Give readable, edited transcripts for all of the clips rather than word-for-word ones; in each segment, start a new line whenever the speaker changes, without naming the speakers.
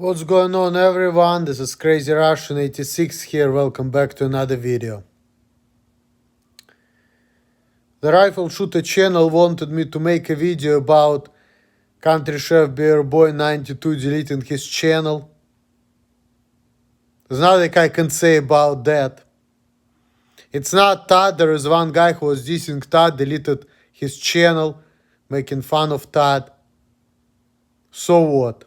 What's going on, everyone? This is Crazy Russian 86 here. Welcome back to another video. The Rifle Shooter channel wanted me to make a video about Country Chef Bear Boy 92 deleting his channel. There's nothing I can say about that. It's not Todd. There is one guy who was dissing Todd, deleted his channel, making fun of Todd. So what?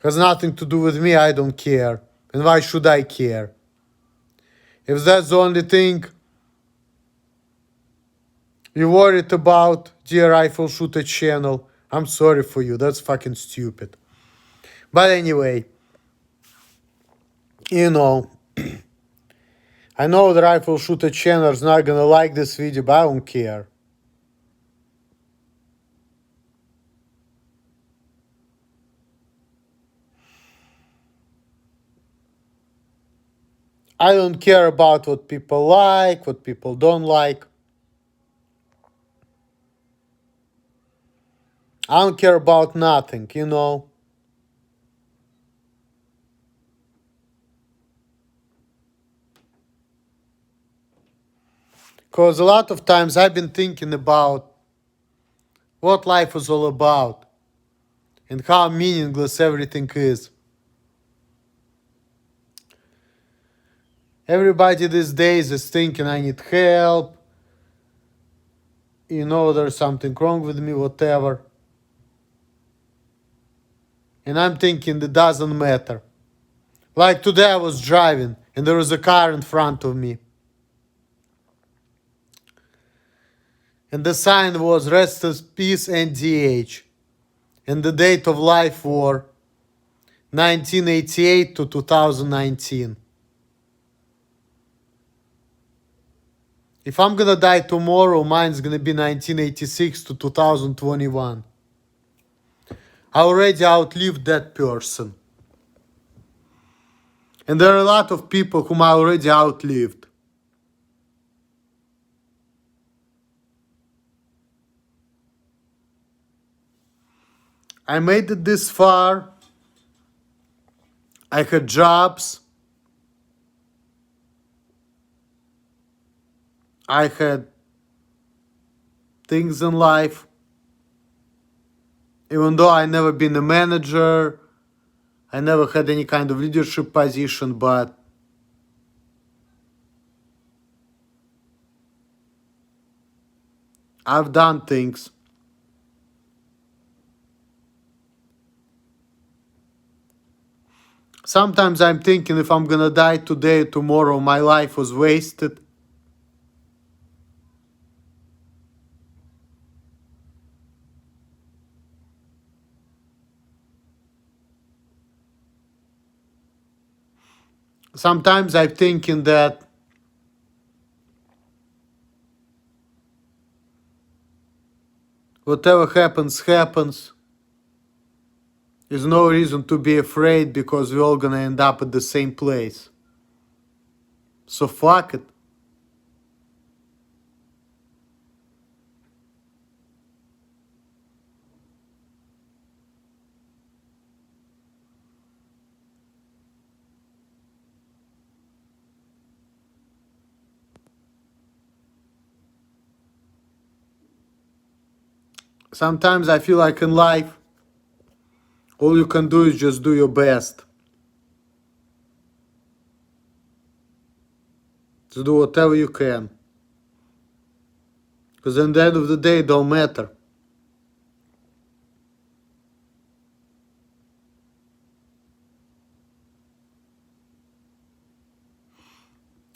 Has nothing to do with me. I don't care. And why should I care? If that's the only thing you worried about, dear Rifle Shooter channel, I'm sorry for you. That's fucking stupid. But anyway, I know the Rifle Shooter channel is not gonna like this video, but I don't care. I don't care about what people like, what people don't like. I don't care about nothing, Because a lot of times I've been thinking about what life is all about and how meaningless everything is. Everybody these days is thinking I need help. There's something wrong with me, whatever. And I'm thinking it doesn't matter. Like today I was driving and there was a car in front of me. And the sign was Rest in Peace NDH. And the date of life was 1988 to 2019. If I'm gonna die tomorrow, mine's gonna be 1986 to 2021. I already outlived that person. And there are a lot of people whom I already outlived. I made it this far. I had jobs. I had things in life. Even though I never been a manager, I never had any kind of leadership position, but I've done things. Sometimes I'm thinking if I'm gonna die today, tomorrow, my life was wasted. Sometimes I'm thinking that whatever happens, happens. There's no reason to be afraid because we're all gonna end up at the same place. So fuck it. Sometimes I feel like in life, all you can do is just do your best. To do whatever you can. Because at the end of the day, it don't matter.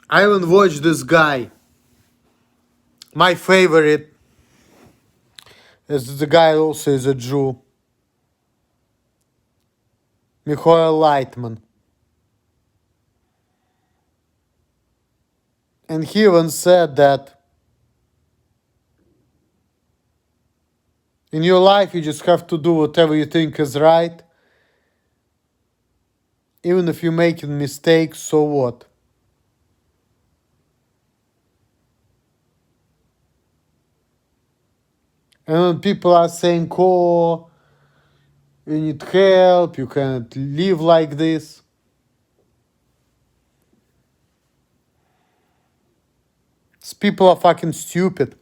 I even watched this guy. My favorite is the guy also is a Jew. Michael Lightman. And he even said that in your life you just have to do whatever you think is right. Even if you're making mistakes, so what? And when people are saying, oh, You need help. You can't live like this. These people are fucking stupid.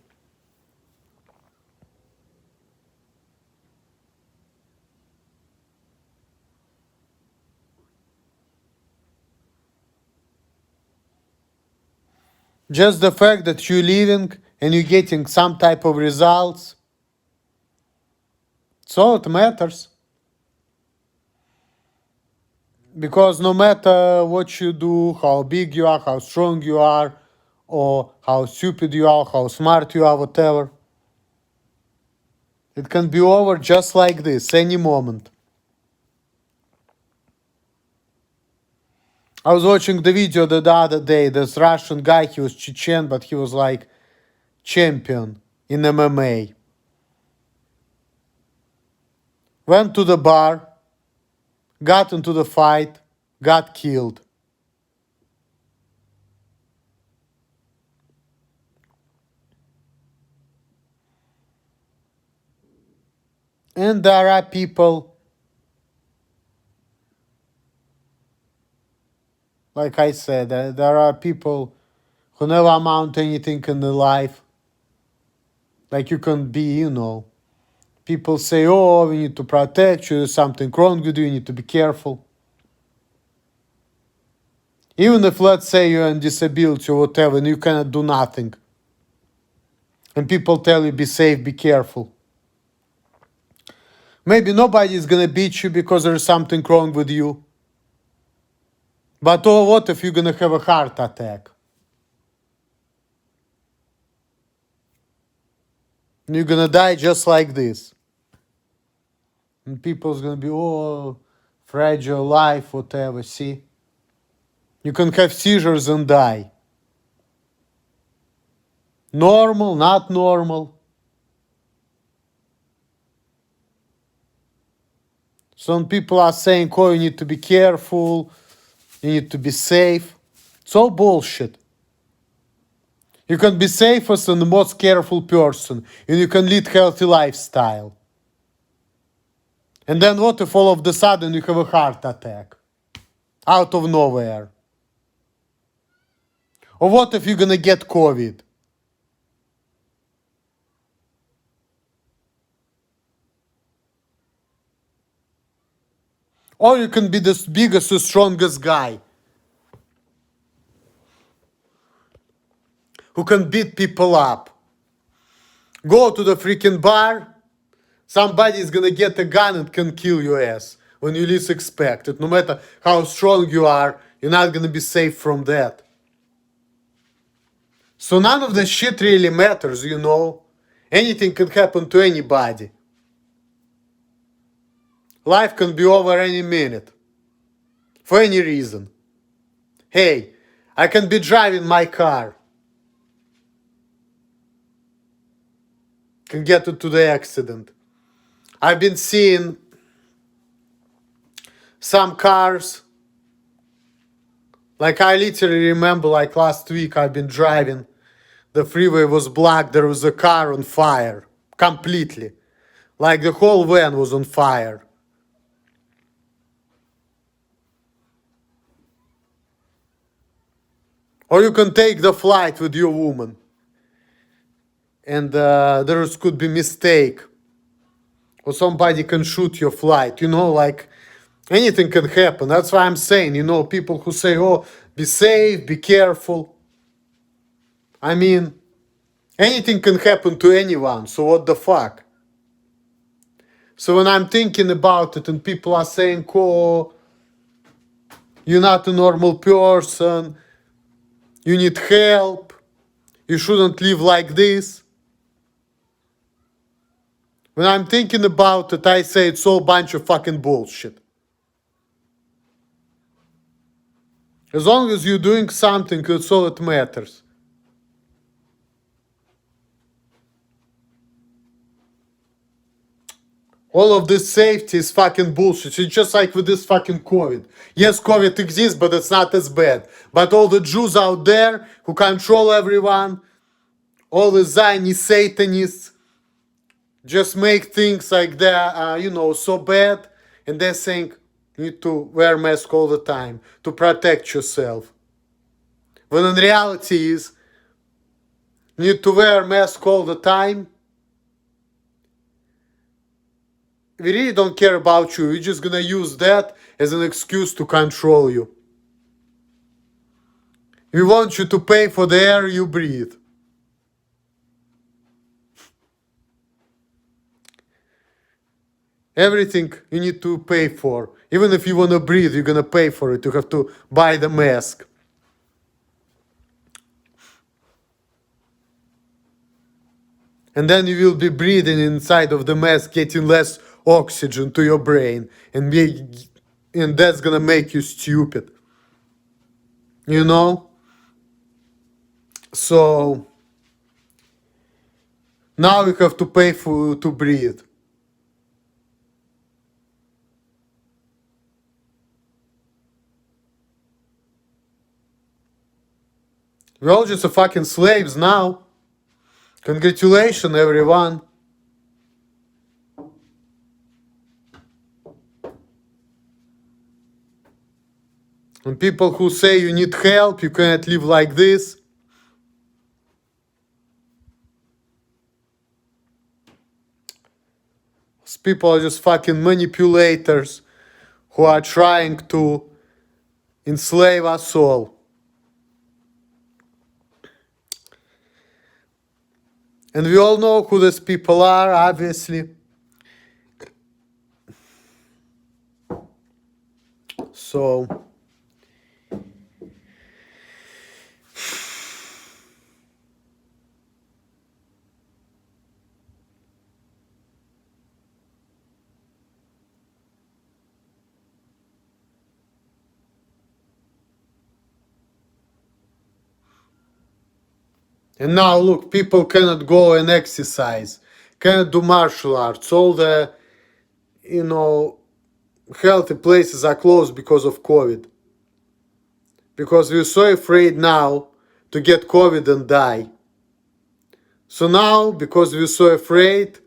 Just the fact that you're living and you're getting some type of results, it's all it matters. Because no matter what you do, how big you are, how strong you are, or how stupid you are, how smart you are, whatever, it can be over just like this, any moment. I was watching the video the other day. This Russian guy, he was Chechen, but he was like champion in MMA. Went to the bar, got into the fight, got killed. And there are people, like I said, there are people who never amount to anything in their life. Like you can be, people say, oh, we need to protect you, there's something wrong with you, you need to be careful. Even if, let's say, you're on disability or whatever, and you cannot do nothing. And people tell you, be safe, be careful. Maybe nobody is gonna beat you because there's something wrong with you. But oh, what if you're gonna have a heart attack? And you're gonna die just like this. And people's gonna be, oh, fragile life, whatever, see? You can have seizures and die. Normal, not normal. Some people are saying, oh, you need to be careful, you need to be safe. It's all bullshit. You can be safest and the most careful person, and you can lead healthy lifestyle. And then what if all of a sudden you have a heart attack? Out of nowhere. Or what if you're gonna get COVID? Or you can be the biggest, the strongest guy who can beat people up. Go to the freaking bar, somebody is gonna get a gun and can kill your ass when you least expect it. No matter how strong you are, you're not gonna be safe from that. So none of the shit really matters, Anything can happen to anybody. Life can be over any minute. For any reason. Hey, I can be driving my car. Can get into the accident. I've been seeing some cars. Like I literally remember, like last week I've been driving. The freeway was black, there was a car on fire. Completely. Like the whole van was on fire. Or you can take the flight with your woman. And there could be mistake. Or somebody can shoot your flight. Like anything can happen. That's why I'm saying, people who say, oh, be safe, be careful. I mean, anything can happen to anyone. So what the fuck? So when I'm thinking about it and people are saying, oh, you're not a normal person, you need help, you shouldn't live like this. When I'm thinking about it, I say it's all a bunch of fucking bullshit. As long as you're doing something, that's all that matters. All of this safety is fucking bullshit. It's just like with this fucking COVID. Yes, COVID exists, but it's not as bad. But all the Jews out there who control everyone, all the Zionist Satanists, just make things like that, so bad and they think you need to wear mask all the time to protect yourself. When in reality is you need to wear mask all the time. We really don't care about you. We're just gonna use that as an excuse to control you. We want you to pay for the air you breathe. Everything you need to pay for. Even if you want to breathe, you're going to pay for it. You have to buy the mask. And then you will be breathing inside of the mask, getting less oxygen to your brain. And that's going to make you stupid. You know? So now you have to pay to breathe. We're all just fucking slaves now. Congratulations, everyone. And people who say you need help, you cannot live like this. These people are just fucking manipulators who are trying to enslave us all. And we all know who these people are, obviously. So and now look, people cannot go and exercise, cannot do martial arts. All the, healthy places are closed because of COVID. Because we're so afraid now to get COVID and die. So now, because we're so afraid,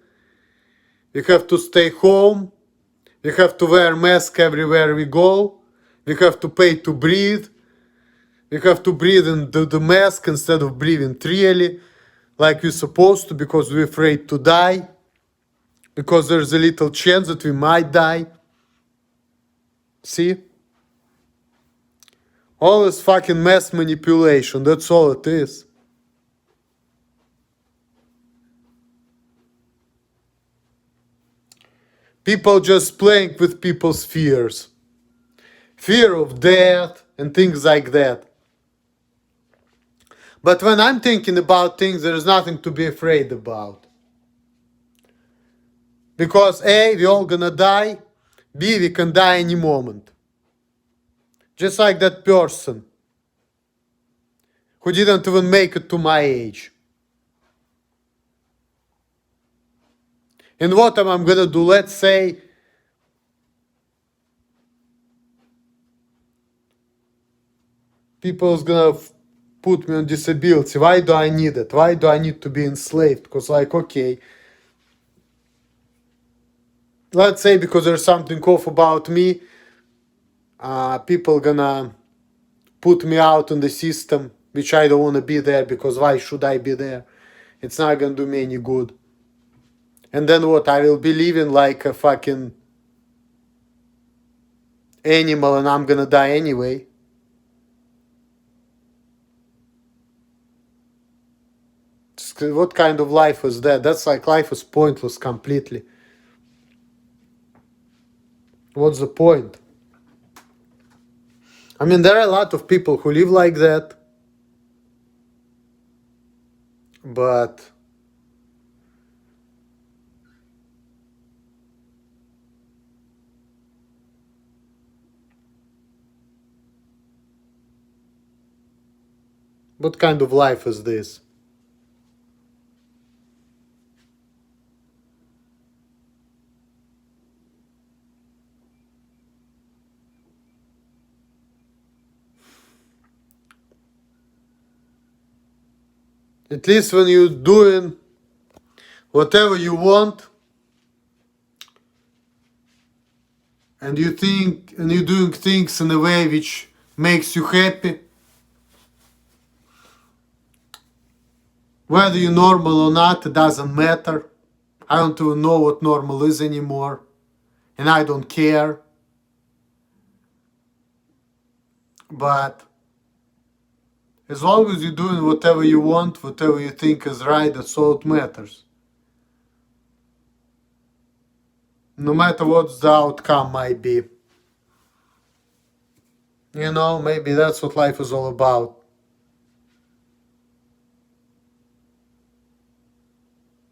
we have to stay home. We have to wear mask everywhere we go. We have to pay to breathe. We have to breathe into the mask instead of breathing freely like we're supposed to, because we're afraid to die. Because there's a little chance that we might die. See? All this fucking mass manipulation, that's all it is. People just playing with people's fears. Fear of death and things like that. But when I'm thinking about things, there's nothing to be afraid about. Because A, we're all gonna die. B, we can die any moment. Just like that person who didn't even make it to my age. And what am I gonna do? Let's say people's gonna put me on disability. Why do I need it? Why do I need to be enslaved? Because okay, let's say because there's something off about me, people gonna put me out in the system, which I don't want to be there, because why should I be there? It's not gonna do me any good. And then what? I will be living like a fucking animal and I'm gonna die anyway. What kind of life is that? That's like life is pointless completely. What's the point? I mean, there are a lot of people who live like that. But what kind of life is this? At least when you're doing whatever you want, and you're doing things in a way which makes you happy, whether you're normal or not, it doesn't matter. I don't even know what normal is anymore, and I don't care. But as long as you're doing whatever you want, whatever you think is right, that's all that matters. No matter what the outcome might be. Maybe that's what life is all about.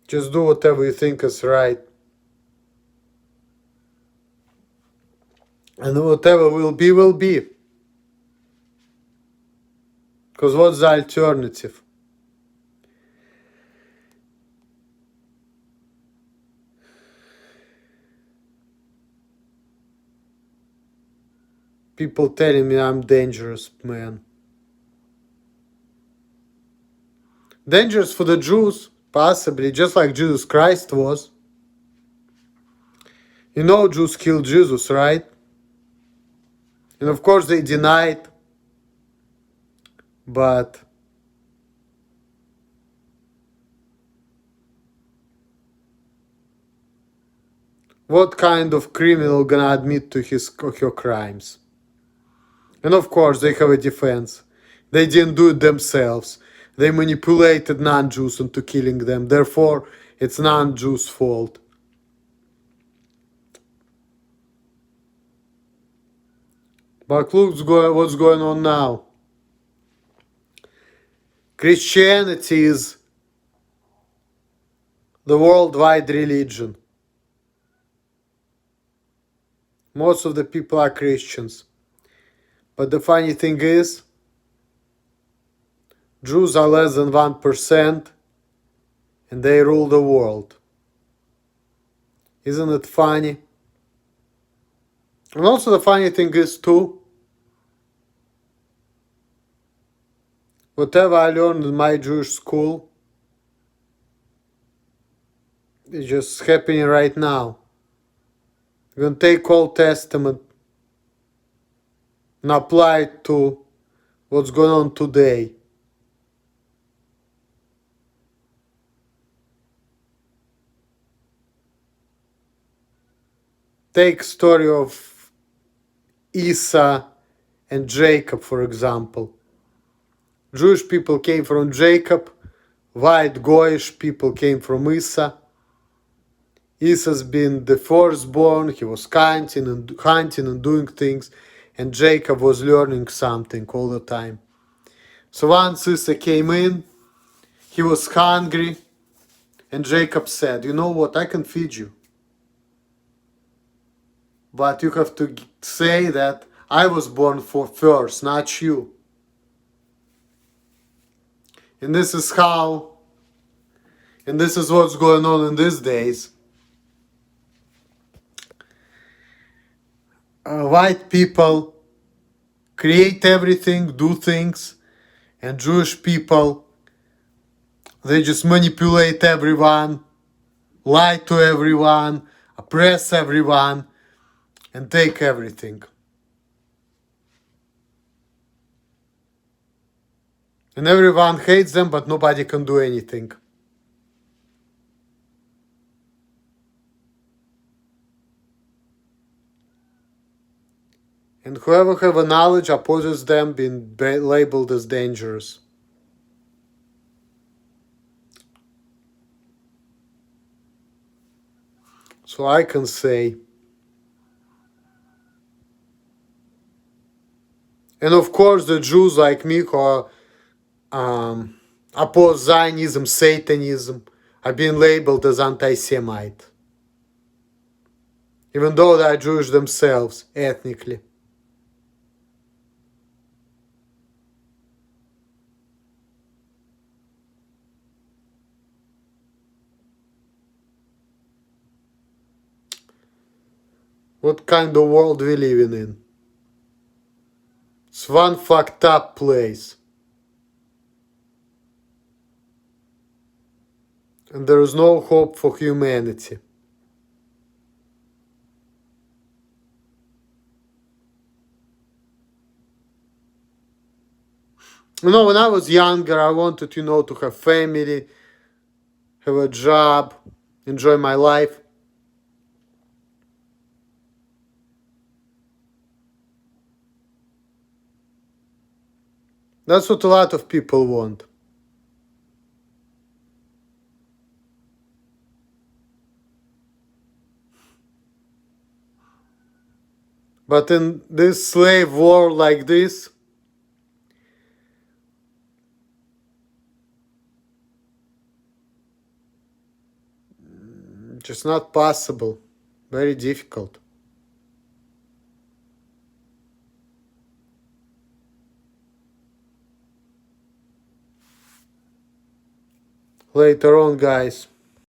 Just do whatever you think is right. And whatever will be, will be. Because what's the alternative? People telling me I'm dangerous, man. Dangerous for the Jews, possibly, just like Jesus Christ was. Jews killed Jesus, right? And of course they denied. But what kind of criminal gonna admit to his or her crimes? And of course they have a defense. They didn't do it themselves. They manipulated non-Jews into killing them. Therefore, it's non-Jews' fault. But look what's going on now. Christianity is the worldwide religion. Most of the people are Christians. But the funny thing is, Jews are less than 1% and they rule the world. Isn't it funny? And also the funny thing is too, whatever I learned in my Jewish school is just happening right now. You're going to take Old Testament and apply it to what's going on today. Take story of Esau and Jacob, for example. Jewish people came from Jacob, white Goyish people came from Esau. Esau's been the firstborn, he was hunting and doing things, and Jacob was learning something all the time. So once Esau came in, he was hungry, and Jacob said, "You know what, I can feed you. But you have to say that I was born first, not you." And this is what's going on in these days. White people create everything, do things, and Jewish people, they just manipulate everyone, lie to everyone, oppress everyone, and take everything. And everyone hates them, but nobody can do anything. And whoever have a knowledge opposes them being labeled as dangerous. So I can say, and of course the Jews like me who are oppose Zionism, Satanism, are being labeled as anti-Semite, even though they are Jewish themselves, ethnically. What kind of world we living in? It's one fucked up place. And there is no hope for humanity. When I was younger, I wanted, to have family, have a job, enjoy my life. That's what a lot of people want. But in this slave world like this, just not possible. Very difficult. Later on, guys.